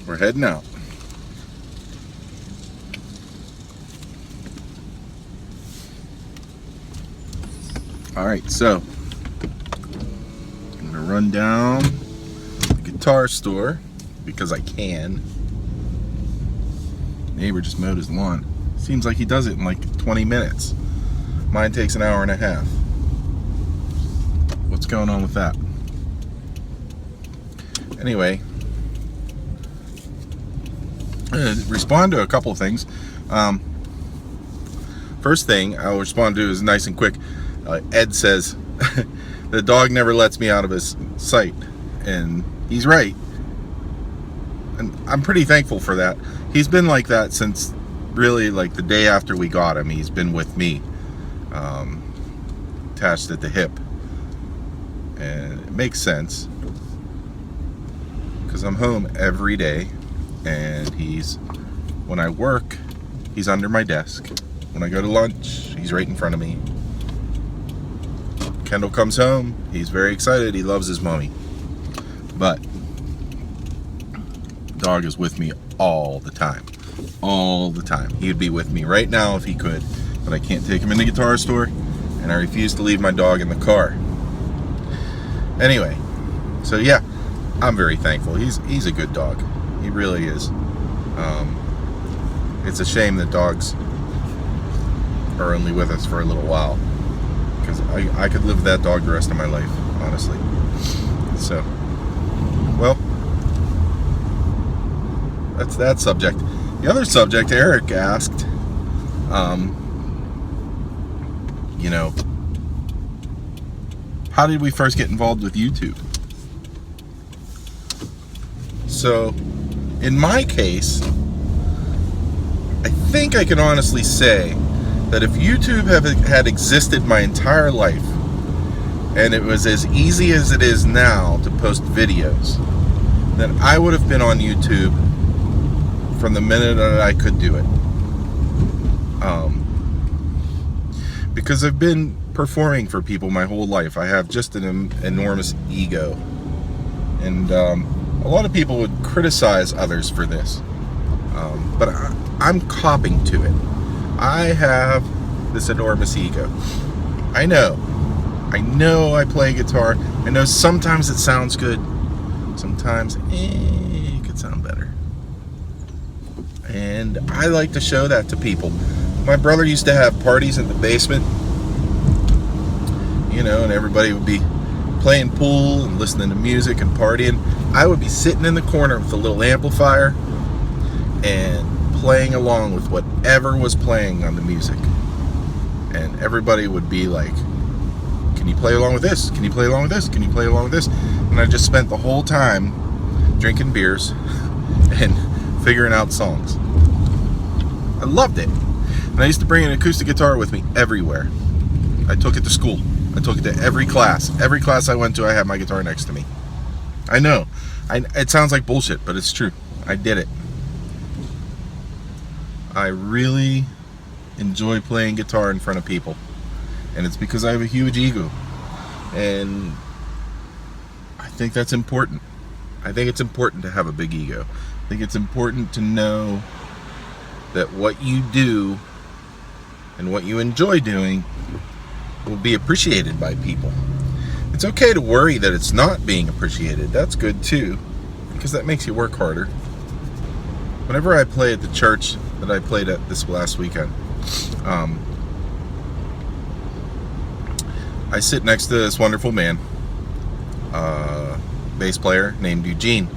We're heading out. Alright, so I'm going to run down the guitar store because I can. Neighbor just mowed his lawn. Seems like he does it in like 20 minutes. Mine takes an hour and a half. What's going on with that? Anyway, respond to a couple of things. First thing I'll respond to is nice and quick. Ed says, the dog never lets me out of his sight. And he's right. And I'm pretty thankful for that. He's been like that since really like the day after we got him. He's been with me, attached at the hip. And it makes sense because I'm home every day, and when I work, he's under my desk. When I go to lunch, he's right in front of me. Kendall comes home, he's very excited, he loves his mommy. But dog is with me all the time. All the time. He'd be with me right now if he could, but I can't take him in the guitar store, and I refuse to leave my dog in the car. Anyway, so yeah, I'm very thankful. He's a good dog. He really is. It's a shame that dogs are only with us for a little while, because I could live with that dog the rest of my life, honestly. So, well, that's that subject. The other subject Eric asked, how did we first get involved with YouTube? So, in my case, I think I can honestly say that if YouTube had existed my entire life, and it was as easy as it is now to post videos, then I would have been on YouTube from the minute that I could do it. Because I've been performing for people my whole life. I have just an enormous ego. And a lot of people would criticize others for this. But I'm copping to it. I have this enormous ego. I know I play guitar. I know sometimes it sounds good. Sometimes it could sound better. And I like to show that to people. My brother used to have parties in the basement, and everybody would be playing pool and listening to music and partying. I would be sitting in the corner with a little amplifier and playing along with whatever was playing on the music. And everybody would be like, can you play along with this? Can you play along with this? Can you play along with this? And I just spent the whole time drinking beers and figuring out songs. I loved it. And I used to bring an acoustic guitar with me everywhere. I took it to school. I took it to every class. Every class I went to, I had my guitar next to me. I know. It sounds like bullshit, but it's true. I did it. I really enjoy playing guitar in front of people. And it's because I have a huge ego. And I think that's important. I think it's important to have a big ego. I think it's important to know that what you do and what you enjoy doing will be appreciated by people. It's okay to worry that it's not being appreciated. That's good too, because that makes you work harder. Whenever I play at the church that I played at this last weekend, I sit next to this wonderful man, bass player named Eugene,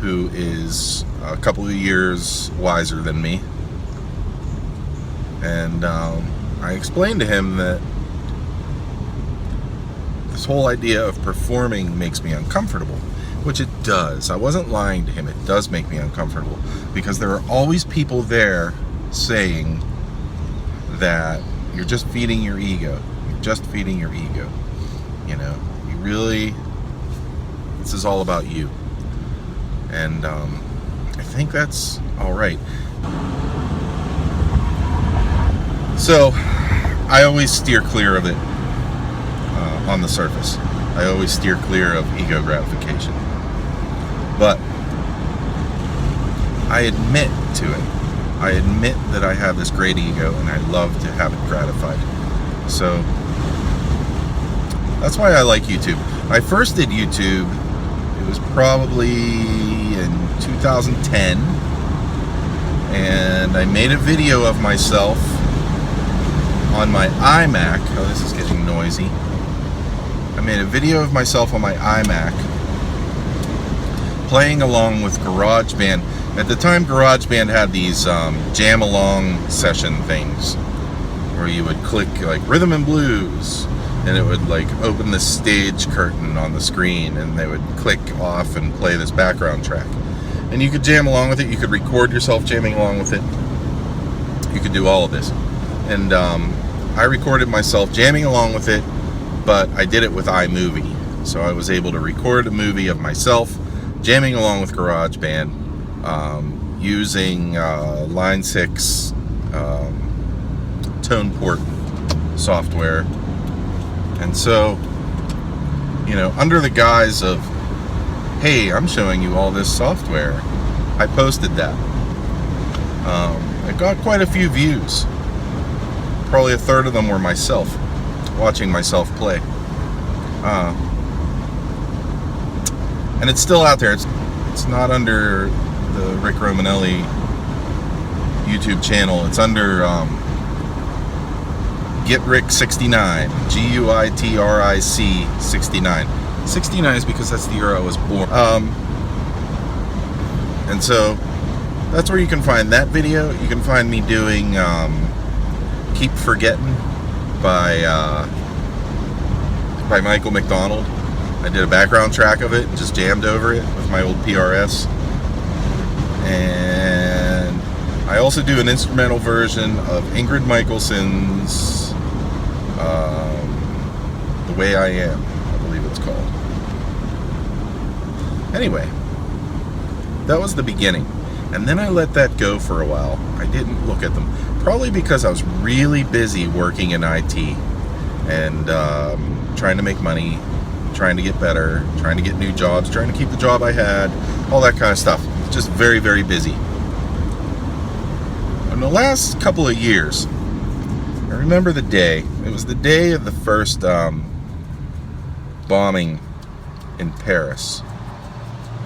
who is a couple of years wiser than me. And I explained to him that this whole idea of performing makes me uncomfortable, which it does. I wasn't lying to him. It does make me uncomfortable because there are always people there saying that you're just feeding your ego. You're just feeding your ego. You really, this is all about you. And I think that's all right. So I always steer clear of it on the surface. I always steer clear of ego gratification. But I admit to it. I admit that I have this great ego and I love to have it gratified. So that's why I like YouTube. I first did YouTube, it was probably in 2010, and I made a video of myself on my iMac. Oh, this is getting noisy. I made a video of myself on my iMac playing along with GarageBand. At the time, GarageBand had these jam-along session things where you would click like rhythm and blues, and it would like open the stage curtain on the screen, and they would click off and play this background track. And you could jam along with it. You could record yourself jamming along with it. You could do all of this. And I recorded myself jamming along with it, but I did it with iMovie. So I was able to record a movie of myself jamming along with GarageBand, using Line 6 tone port software. And so, you know, under the guise of, hey, I'm showing you all this software, I posted that. I got quite a few views. Probably a third of them were myself, watching myself play. And it's still out there. It's not under the Rick Romanelli YouTube channel. It's under GetRick69, GUITRIC 69. 69 is because that's the year I was born. And so that's where you can find that video. You can find me doing Keep Forgetting by Michael McDonald. I did a background track of it and just jammed over it with my old PRS. And I also do an instrumental version of Ingrid Michaelson's The Way I Am, I believe it's called. Anyway, that was the beginning. And then I let that go for a while. I didn't look at them. Probably because I was really busy working in IT and trying to make money, trying to get better, trying to get new jobs, trying to keep the job I had, all that kind of stuff. Just very, very busy. In the last couple of years, I remember the day. It was the day of the first bombing in Paris.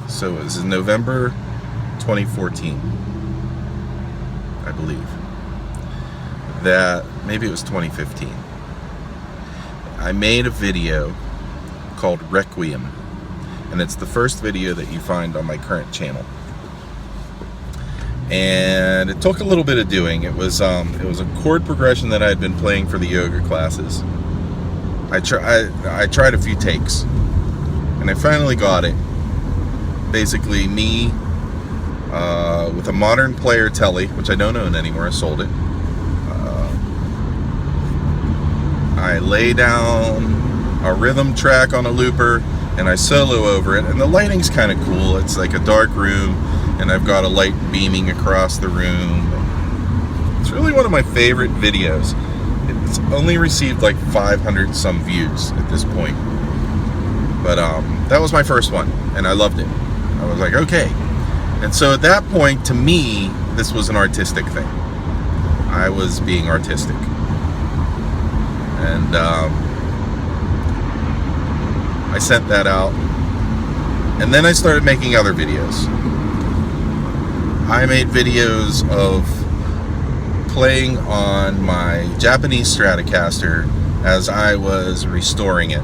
So it was in November 2014, I believe. That, maybe it was 2015. I made a video called Requiem, and it's the first video that you find on my current channel. And it took a little bit of doing. It was a chord progression that I had been playing for the yoga classes. I tried a few takes, and I finally got it. Basically, me with a modern player telly, which I don't own anymore. I sold it. I lay down a rhythm track on a looper, and I solo over it. And the lighting's kind of cool. It's like a dark room, and I've got a light beaming across the room. It's really one of my favorite videos. It's only received like 500 some views at this point. But that was my first one, and I loved it. I was like, okay. And so at that point, to me, this was an artistic thing. I was being artistic. And I sent that out. And then I started making other videos. I made videos of playing on my Japanese Stratocaster as I was restoring it.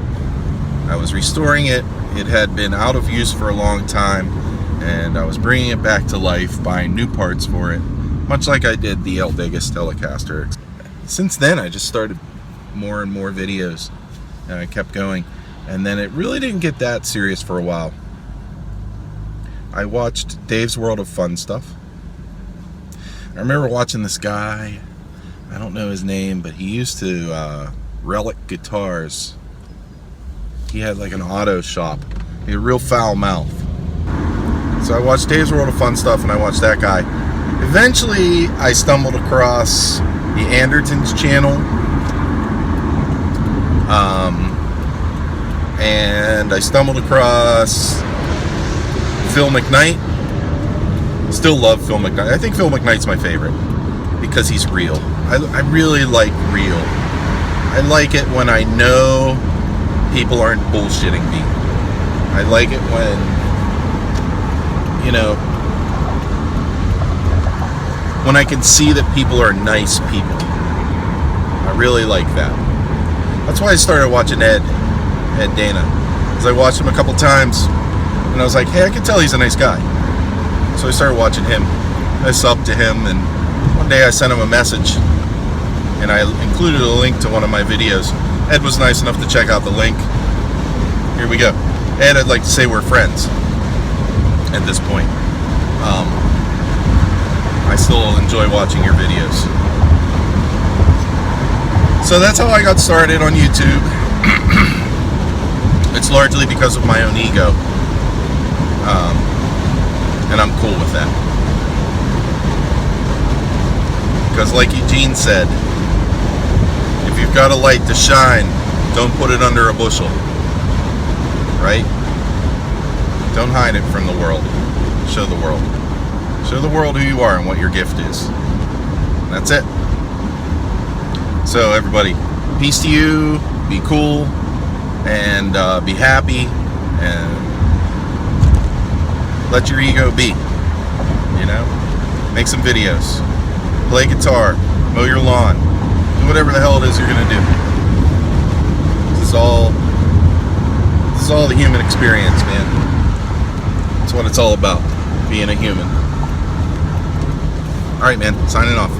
I was restoring it. It had been out of use for a long time, and I was bringing it back to life, buying new parts for it, much like I did the El Degas Telecaster. Since then, I just started more and more videos, and I kept going. And then it really didn't get that serious for a while. I watched Dave's World of Fun Stuff. I remember watching this guy, I don't know his name, but he used to relic guitars. He had like an auto shop. He had a real foul mouth. So I watched Dave's World of Fun Stuff, and I watched that guy. Eventually, I stumbled across the Andertons channel. And I stumbled across Phil McKnight. Still love Phil McKnight. I think Phil McKnight's my favorite because he's real. I really like real. I like it when I know people aren't bullshitting me. I like it when, you know, when I can see that people are nice people. I really like that. That's why I started watching Ed Dana. Because I watched him a couple times, and I was like, hey, I can tell he's a nice guy. So I started watching him. I subbed to him, and one day I sent him a message, and I included a link to one of my videos. Ed was nice enough to check out the link. Here we go. Ed, I'd like to say we're friends at this point. I still enjoy watching your videos. So that's how I got started on YouTube. It's largely because of my own ego. And I'm cool with that. Because like Eugene said, if you've got a light to shine, don't put it under a bushel. Right? Don't hide it from the world. Show the world. Show the world who you are and what your gift is. That's it. So everybody, peace to you, be cool, and be happy, and let your ego be, you know? Make some videos, play guitar, mow your lawn, do whatever the hell it is you're gonna do. This is all the human experience, man. That's what it's all about, being a human. Alright, man, signing off.